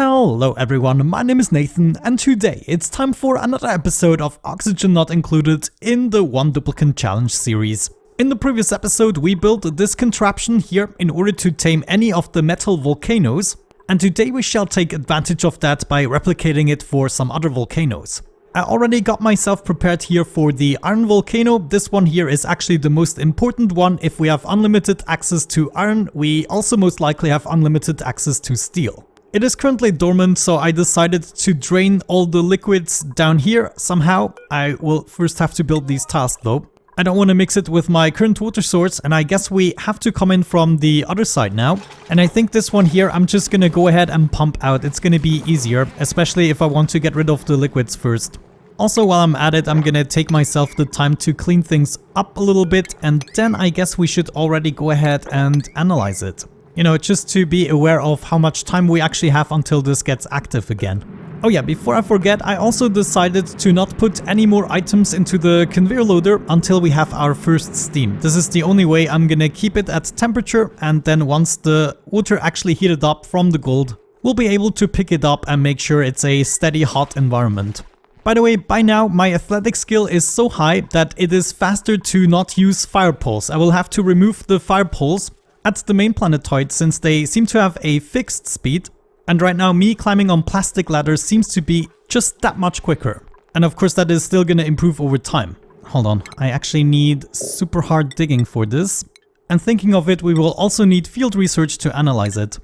Hello everyone, my name is Nathan and today it's time for another episode of Oxygen Not Included in the One Duplicant Challenge series. In the previous episode we built this contraption here in order to tame any of the metal volcanoes, and today we shall take advantage of that by replicating it for some other volcanoes. I already got myself prepared here for the iron volcano. This one here is actually the most important one. If we have unlimited access to iron, we also most likely have unlimited access to steel. It is currently dormant, so I decided to drain all the liquids down here somehow. I will first have to build these tiles though. I don't want to mix it with my current water source, and I guess we have to come in from the other side now. And I think this one here, I'm just gonna go ahead and pump out. It's gonna be easier, especially if I want to get rid of the liquids first. Also, while I'm at it, I'm gonna take myself the time to clean things up a little bit, and then I guess we should already go ahead and analyze it. You know, just to be aware of how much time we actually have until this gets active again. Oh yeah, before I forget, I also decided to not put any more items into the conveyor loader until we have our first steam. This is the only way I'm gonna keep it at temperature, and then once the water actually heated up from the gold, we'll be able to pick it up and make sure it's a steady hot environment. By the way, by now my athletic skill is so high that it is faster to not use fire poles. I will have to remove the fire poles at the main planetoid since they seem to have a fixed speed, and right now me climbing on plastic ladders seems to be just that much quicker. And of course that is still gonna improve over time. Hold on, I actually need super hard digging for this. And thinking of it, we will also need field research to analyze it.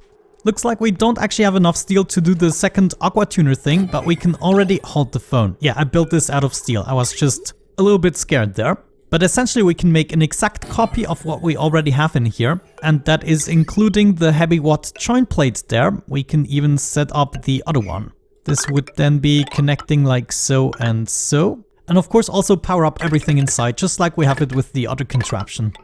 Looks like we don't actually have enough steel to do the second Aqua Tuner thing, but we can already hold the phone. Yeah, I built this out of steel. I was just a little bit scared there. But essentially we can make an exact copy of what we already have in here, and that is including the heavy watt joint plate there. We can even set up the other one. This would then be connecting like so and so. And of course also power up everything inside, just like we have it with the other contraption.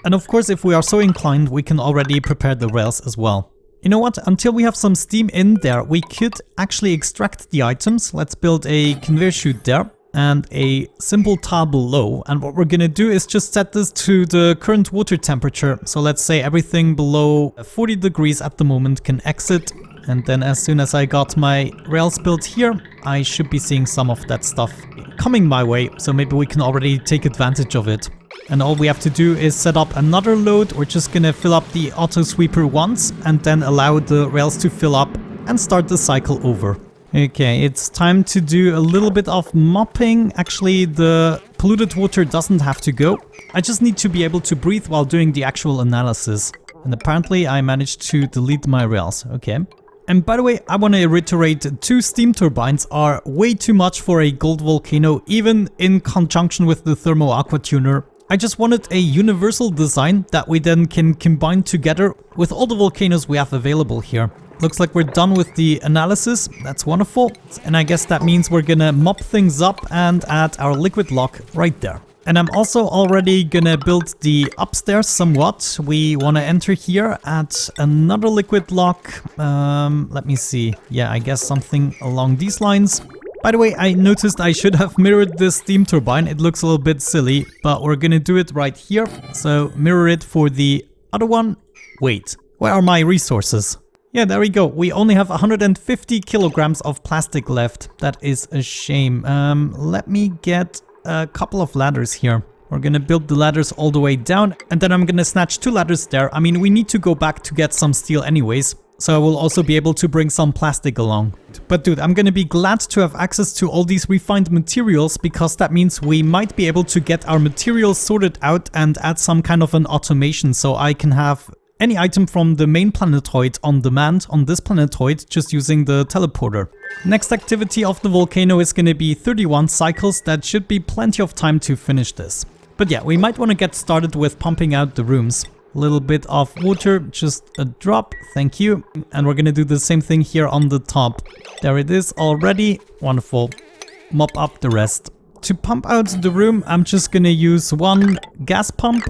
And of course, if we are so inclined, we can already prepare the rails as well. You know what, until we have some steam in there, we could actually extract the items. Let's build a conveyor chute there and a simple tile below, and what we're gonna do is just set this to the current water temperature. So let's say everything below 40 degrees at the moment can exit, and then as soon as I got my rails built here, I should be seeing some of that stuff coming my way, so maybe we can already take advantage of it. And all we have to do is set up another load. We're just gonna fill up the auto sweeper once and then allow the rails to fill up and start the cycle over. Okay, it's time to do a little bit of mopping. Actually, the polluted water doesn't have to go. I just need to be able to breathe while doing the actual analysis. And apparently I managed to delete my rails. Okay. And by the way, I want to reiterate, 2 steam turbines are way too much for a gold volcano, even in conjunction with the Thermo Aqua Tuner. I just wanted a universal design that we then can combine together with all the volcanoes we have available here. Looks like we're done with the analysis. That's wonderful. And I guess that means we're gonna mop things up and add our liquid lock right there. And I'm also already gonna build the upstairs somewhat. We want to enter here at another liquid lock. Let me see. Yeah, I guess something along these lines. By the way, I noticed I should have mirrored this steam turbine. It looks a little bit silly, but we're gonna do it right here. So mirror it for the other one. Wait, where are my resources? Yeah, there we go. We only have 150 kilograms of plastic left. That is a shame. Let me get a couple of ladders here. We're gonna build the ladders all the way down, and then I'm gonna snatch 2 ladders there. I mean, we need to go back to get some steel anyways, so I will also be able to bring some plastic along. But dude, I'm gonna be glad to have access to all these refined materials, because that means we might be able to get our materials sorted out and add some kind of an automation, so I can have any item from the main planetoid on demand on this planetoid just using the teleporter. Next activity of the volcano is going to be 31 cycles. That should be plenty of time to finish this. But yeah, we might want to get started with pumping out the rooms. A little bit of water, just a drop, thank you. And we're going to do the same thing here on the top. There it is already. Wonderful. Mop up the rest. To pump out the room, I'm just gonna use 1 gas pump.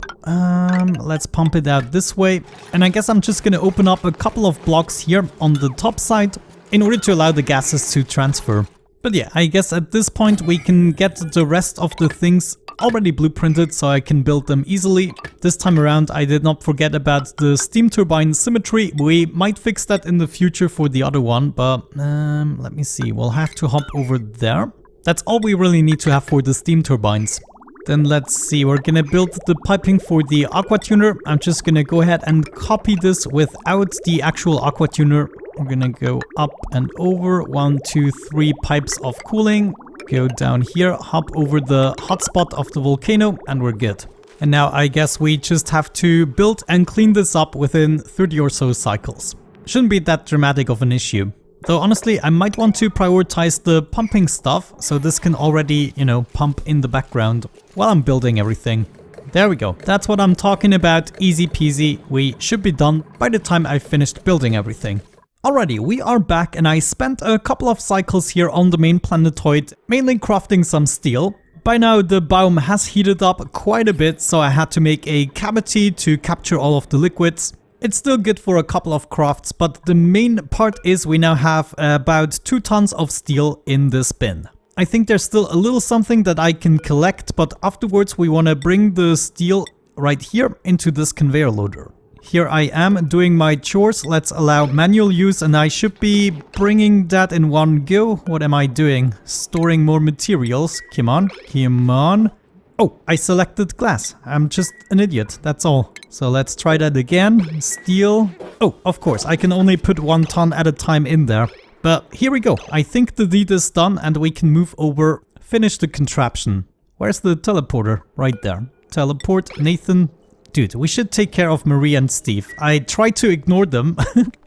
Let's pump it out this way. And I guess I'm just gonna open up a couple of blocks here on the top side in order to allow the gases to transfer. But yeah, I guess at this point we can get the rest of the things already blueprinted so I can build them easily. This time around I did not forget about the steam turbine symmetry. We might fix that in the future for the other one, but let me see. We'll have to hop over there. That's all we really need to have for the steam turbines. Then let's see, we're gonna build the piping for the Aqua Tuner. I'm just gonna go ahead and copy this without the actual Aqua Tuner. We're gonna go up and over, 1, 2, 3 pipes of cooling. Go down here, hop over the hotspot of the volcano, and we're good. And now I guess we just have to build and clean this up within 30 or so cycles. Shouldn't be that dramatic of an issue. Though honestly, I might want to prioritize the pumping stuff, so this can already, you know, pump in the background while I'm building everything. There we go. That's what I'm talking about. Easy peasy. We should be done by the time I've finished building everything. Alrighty, we are back and I spent a couple of cycles here on the main planetoid, mainly crafting some steel. By now the biome has heated up quite a bit, so I had to make a cavity to capture all of the liquids. It's still good for a couple of crafts, but the main part is we now have about 2 tons of steel in this bin. I think there's still a little something that I can collect, but afterwards we want to bring the steel right here into this conveyor loader. Here I am doing my chores. Let's allow manual use and I should be bringing that in one go. What am I doing? Storing more materials. Come on, come on. Oh, I selected glass. I'm just an idiot, that's all. So let's try that again. Steel. Oh, of course, I can only put 1 ton at a time in there. But here we go. I think the deed is done and we can move over, finish the contraption. Where's the teleporter? Right there. Teleport, Nathan. Dude, we should take care of Marie and Steve. I try to ignore them.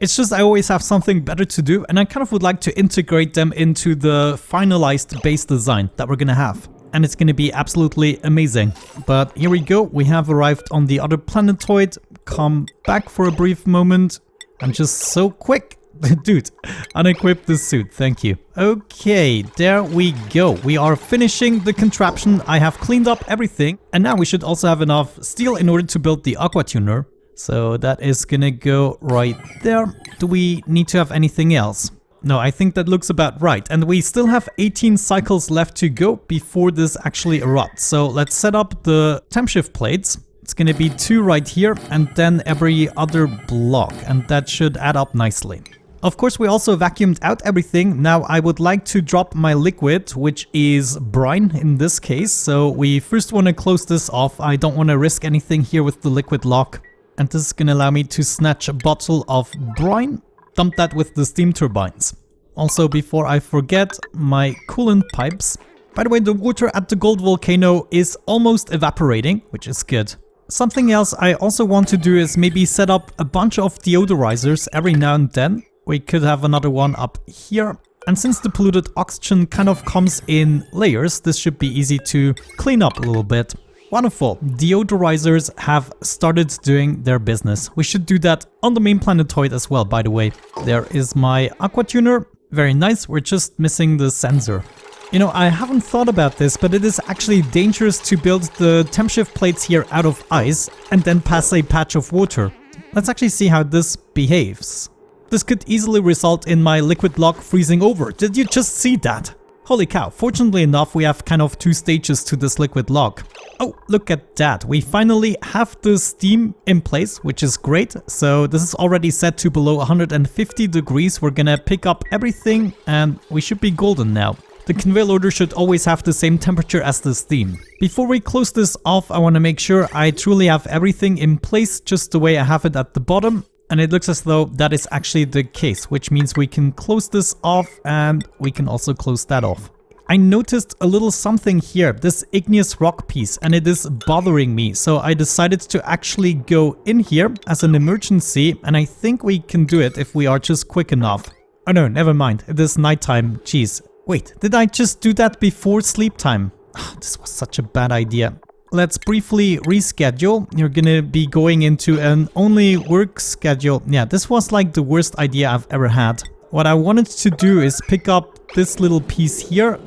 It's just I always have something better to do and I kind of would like to integrate them into the finalized base design that we're gonna have. And it's gonna be absolutely amazing. But here we go, we have arrived on the other planetoid. Come back for a brief moment. I'm just so quick. Dude, unequip the suit, thank you. Okay, there we go. We are finishing the contraption. I have cleaned up everything. And now we should also have enough steel in order to build the Aqua Tuner. So that is gonna go right there. Do we need to have anything else? No, I think that looks about right. And we still have 18 cycles left to go before this actually erupts. So let's set up the temp shift plates. It's gonna be 2 right here and then every other block. And that should add up nicely. Of course, we also vacuumed out everything. Now I would like to drop my liquid, which is brine in this case. So we first want to close this off. I don't want to risk anything here with the liquid lock. And this is going to allow me to snatch a bottle of brine, dump that with the steam turbines. Also, before I forget, my coolant pipes. By the way, the water at the gold volcano is almost evaporating, which is good. Something else I also want to do is maybe set up a bunch of deodorizers every now and then. We could have another one up here. And since the polluted oxygen kind of comes in layers, this should be easy to clean up a little bit. Wonderful. Deodorizers have started doing their business. We should do that on the main planetoid as well, by the way. There is my Aqua Tuner. Very nice. We're just missing the sensor. You know, I haven't thought about this, but it is actually dangerous to build the temp shift plates here out of ice and then pass a patch of water. Let's actually see how this behaves. This could easily result in my liquid lock freezing over. Did you just see that? Holy cow. Fortunately enough, we have kind of 2 stages to this liquid lock. Oh, look at that. We finally have the steam in place, which is great. So this is already set to below 150 degrees. We're gonna pick up everything and we should be golden now. The conveyor loader should always have the same temperature as the steam. Before we close this off, I want to make sure I truly have everything in place just the way I have it at the bottom. And it looks as though that is actually the case, which means we can close this off and we can also close that off. I noticed a little something here, this igneous rock piece, and it is bothering me. So I decided to actually go in here as an emergency, and I think we can do it if we are just quick enough. Oh no, never mind. It is nighttime. Jeez. Wait, did I just do that before sleep time? This was such a bad idea. Let's briefly reschedule. You're gonna be going into an only work schedule. Yeah, this was like the worst idea I've ever had. What I wanted to do is pick up this little piece here.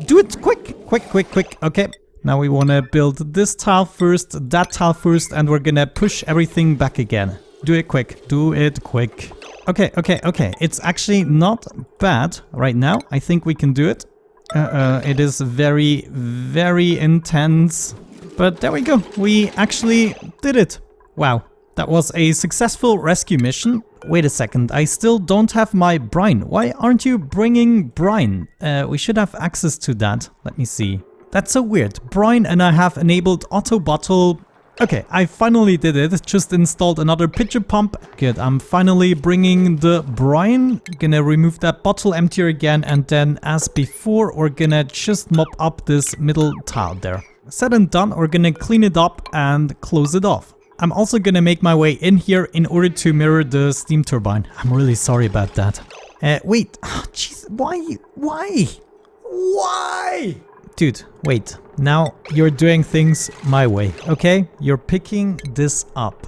Do it quick, quick. Okay. Now we want to build this tile first, that tile first, and we're gonna push everything back again. Do it quick. Do it quick. Okay. It's actually not bad right now. I think we can do it. It is very, very intense. But there we go. We actually did it. Wow. That was a successful rescue mission. Wait a second. I still don't have my brine. Why aren't you bringing brine? We should have access to that. Let me see. That's so weird. Brine, and I have enabled auto bottle. Okay, I finally did it. Just installed another pitcher pump. Good, I'm finally bringing the brine. Gonna remove that bottle emptier again, and then as before, we're gonna just mop up this middle tile there. Said and done, we're gonna clean it up and close it off. I'm also gonna make my way in here in order to mirror the steam turbine. I'm really sorry about that. Wait, jeez, why? Dude, wait. Now you're doing things my way, okay? You're picking this up.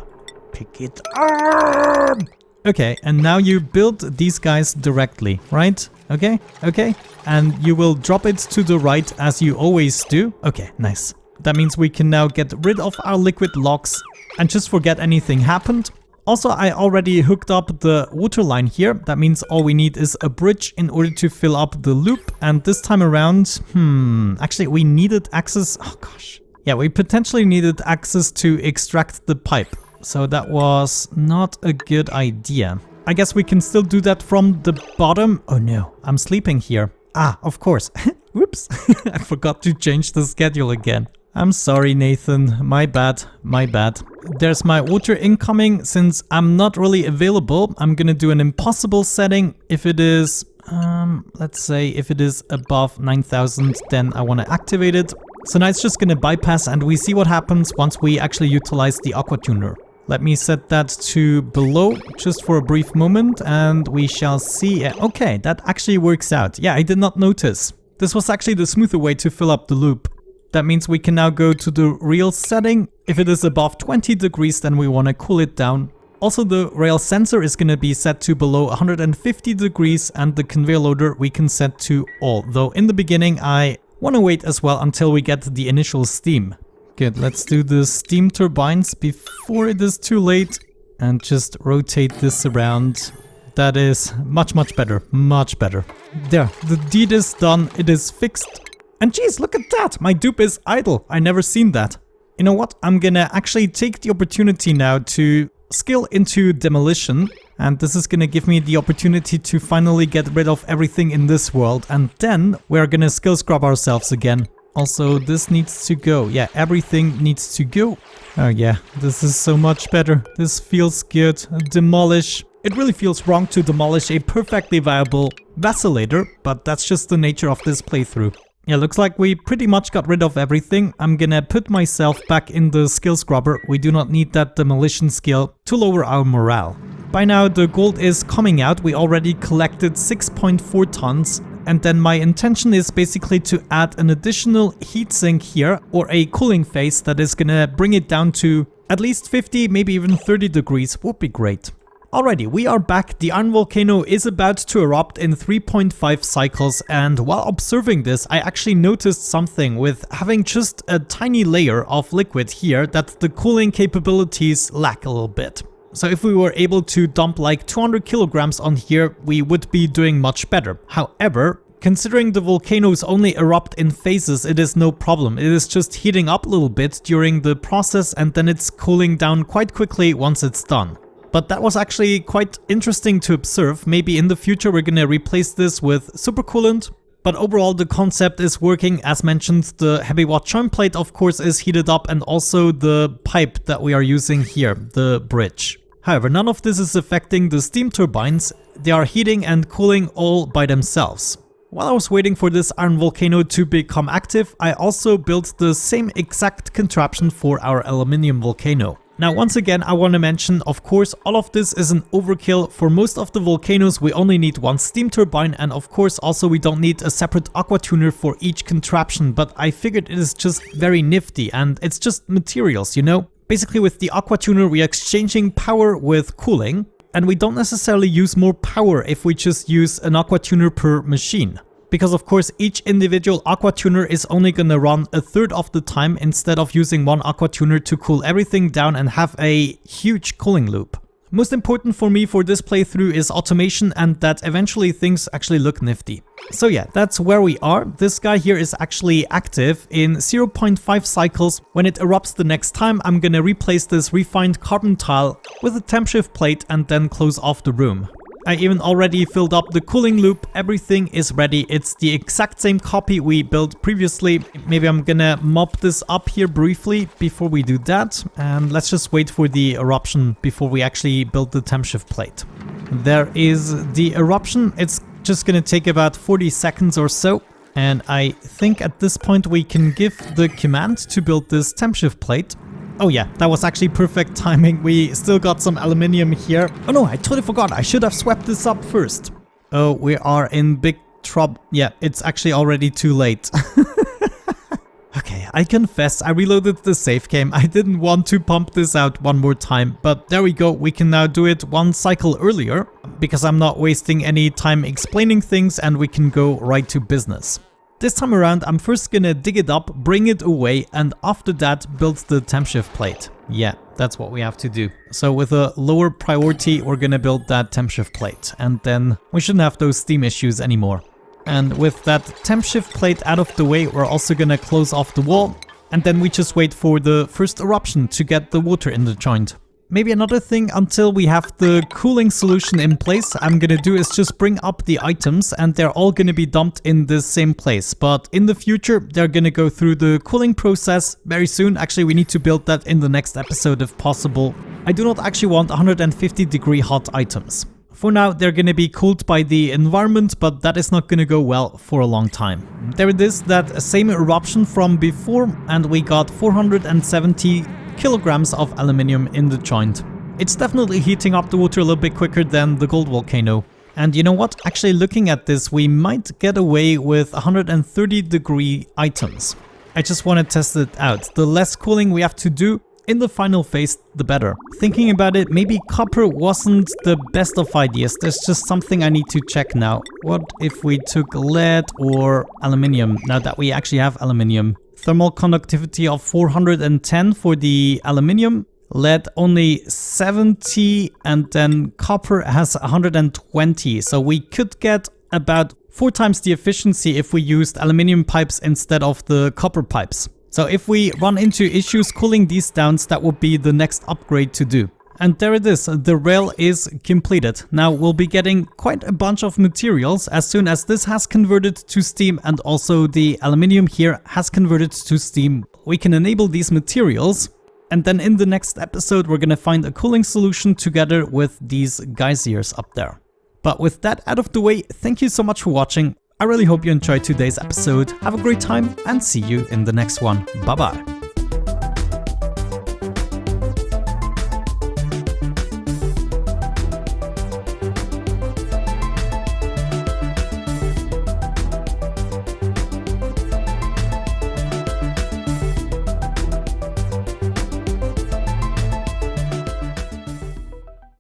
Pick it up! Okay, and now you build these guys directly, right? Okay, okay. And you will drop it to the right as you always do. Okay, nice. That means we can now get rid of our liquid locks and just forget anything happened. Also, I already hooked up the water line here. That means all we need is a bridge in order to fill up the loop. And this time around, actually we needed access. Oh gosh. Yeah, we potentially needed access to extract the pipe. So that was not a good idea. I guess we can still do that from the bottom. Oh no, I'm sleeping here. Ah, of course. Whoops. I forgot to change the schedule again. I'm sorry, Nathan. My bad. My bad. There's my water incoming. Since I'm not really available, I'm gonna do an impossible setting. If it is, let's say if it is above 9,000, then I want to activate it. So now it's just gonna bypass and we see what happens once we actually utilize the Aqua Tuner. Let me set that to below just for a brief moment and we shall see. Okay, that actually works out. Yeah, I did not notice. This was actually the smoother way to fill up the loop. That means we can now go to the real setting. If it is above 20 degrees, then we want to cool it down. Also, the rail sensor is going to be set to below 150 degrees and the conveyor loader we can set to all. Though in the beginning, I want to wait as well until we get the initial steam. Good, let's do the steam turbines before it is too late and just rotate this around. That is much better, much better. There, the deed is done, it is fixed. And geez, look at that! My dupe is idle. I never seen that. You know what? I'm gonna actually take the opportunity now to skill into demolition. And this is gonna give me the opportunity to finally get rid of everything in this world. And then we're gonna skill scrub ourselves again. Also, this needs to go. Yeah, everything needs to go. Oh yeah, this is so much better. This feels good. Demolish. It really feels wrong to demolish a perfectly viable vacillator, but that's just the nature of this playthrough. Yeah, looks like we pretty much got rid of everything. I'm gonna put myself back in the skill scrubber. We do not need that demolition skill to lower our morale. By now the gold is coming out. We already collected 6.4 tons. And then my intention is basically to add an additional heatsink here or a cooling phase that is gonna bring it down to at least 50, maybe even 30 degrees would be great. Alrighty, we are back. The iron volcano is about to erupt in 3.5 cycles, and while observing this, I actually noticed something with having just a tiny layer of liquid here that the cooling capabilities lack a little bit. So if we were able to dump like 200 kilograms on here, we would be doing much better. However, considering the volcanoes only erupt in phases, it is no problem. It is just heating up a little bit during the process and then it's cooling down quite quickly once it's done. But that was actually quite interesting to observe. Maybe in the future we're gonna replace this with supercoolant. But overall the concept is working. As mentioned, the heavy watt joint plate of course is heated up and also the pipe that we are using here, the bridge. However, none of this is affecting the steam turbines. They are heating and cooling all by themselves. While I was waiting for this iron volcano to become active, I also built the same exact contraption for our aluminium volcano. Now once again I want to mention, of course, all of this is an overkill. For most of the volcanoes we only need one steam turbine, and of course also we don't need a separate aqua tuner for each contraption, but I figured it is just very nifty and it's just materials, you know? Basically with the aqua tuner we are exchanging power with cooling, and we don't necessarily use more power if we just use an aqua tuner per machine. Because of course each individual aqua tuner is only gonna run a third of the time instead of using one aqua tuner to cool everything down and have a huge cooling loop. Most important for me for this playthrough is automation and that eventually things actually look nifty. So yeah, that's where we are. This guy here is actually active in 0.5 cycles. When it erupts the next time, I'm gonna replace this refined carbon tile with a temp shift plate and then close off the room. I even already filled up the cooling loop, everything is ready. It's the exact same copy we built previously. Maybe I'm gonna mop this up here briefly before we do that. And let's just wait for the eruption before we actually build the temp shift plate. There is the eruption. It's just gonna take about 40 seconds or so. And I think at this point we can give the command to build this temp shift plate. Oh yeah, that was actually perfect timing. We still got some aluminium here. Oh no, I totally forgot. I should have swept this up first. Oh, we are in big trouble. Yeah, it's actually already too late. Okay, I confess, I reloaded the save game. I didn't want to pump this out one more time, but there we go. We can now do it one cycle earlier because I'm not wasting any time explaining things and we can go right to business. This time around, I'm first gonna dig it up, bring it away, and after that build the temp shift plate. Yeah, that's what we have to do. So with a lower priority, we're gonna build that temp shift plate, and then we shouldn't have those steam issues anymore. And with that temp shift plate out of the way, we're also gonna close off the wall, and then we just wait for the first eruption to get the water in the joint. Maybe another thing, until we have the cooling solution in place, I'm gonna do is just bring up the items and they're all gonna be dumped in the same place. But in the future, they're gonna go through the cooling process very soon. Actually, we need to build that in the next episode if possible. I do not actually want 150-degree hot items. For now, they're gonna be cooled by the environment, but that is not gonna go well for a long time. There it is, that same eruption from before, and we got 470 kilograms of aluminium in the joint. It's definitely heating up the water a little bit quicker than the gold volcano. And you know what? Actually looking at this, we might get away with 130-degree items. I just want to test it out. The less cooling we have to do in the final phase, the better. Thinking about it, maybe copper wasn't the best of ideas. There's just something I need to check now. What if we took lead or aluminium, now that we actually have aluminium? Thermal conductivity of 410 for the aluminium, lead only 70, and then copper has 120. So we could get about 4 times the efficiency if we used aluminium pipes instead of the copper pipes. So if we run into issues cooling these down, that would be the next upgrade to do. And there it is, the rail is completed. Now we'll be getting quite a bunch of materials as soon as this has converted to steam and also the aluminium here has converted to steam. We can enable these materials, and then in the next episode we're gonna find a cooling solution together with these geysers up there. But with that out of the way, thank you so much for watching. I really hope you enjoyed today's episode. Have a great time and see you in the next one. Bye bye.